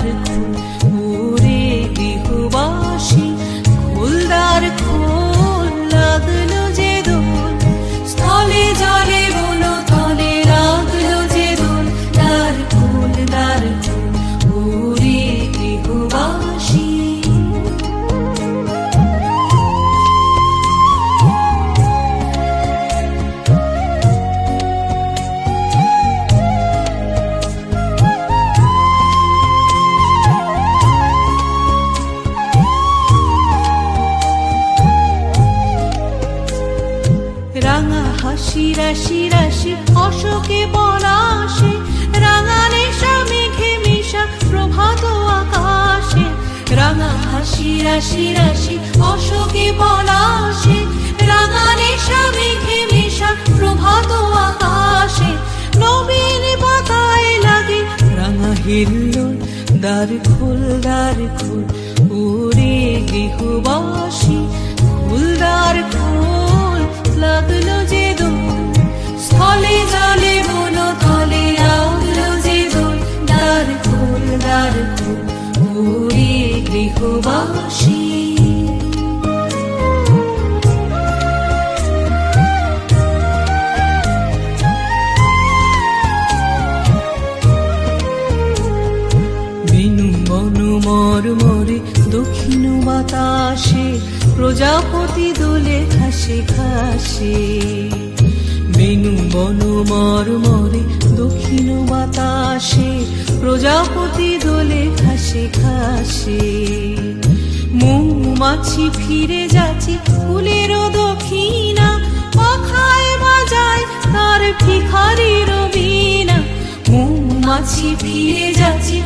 দ্বার খোল ওরে গৃহবাসী, খোল দ্বার খোল, লাগলো যে দোল, স্থলে জলে বন তলে লাগলো যে দোল, দ্বার খোল ওরে গৃহবাসী। রাঙা হাসি রাশি রাশি অশোকে পলাশে, রাঙা নেশা মেঘে মিশা প্রভাত আকাশে। রাঙা হাসি রাশি রাশি অশোকে পলাশে, রাঙা নেশা মেঘে মিশা প্রভাত আকাশে। নবীন পাতায় লাগে রাঙা হিল্লোল, দ্বার খোল ওরে গৃহবাসী, খোল দ্বার খোল, লাগলো যে দোল, স্থলে জলে বন তলে লাগলো যে দোল, দ্বার খোল ওরে গৃহবাসী। বিনু বনু মরমরে দক্ষিণ বাতাসে, প্রজাপতি দোলে ঘাসে ঘাসে। বেনু বনু মরমরে দক্ষিণ বাতাসে, প্রজাপতি দোলে ঘাসে ঘাসে। মৌমাছি ফিরে যাচ্ছে ফুলের দক্ষিণা, পাখায় বাজায় তার ভিখারির বীণা। মৌমাছি ফিরে যাচ্ছে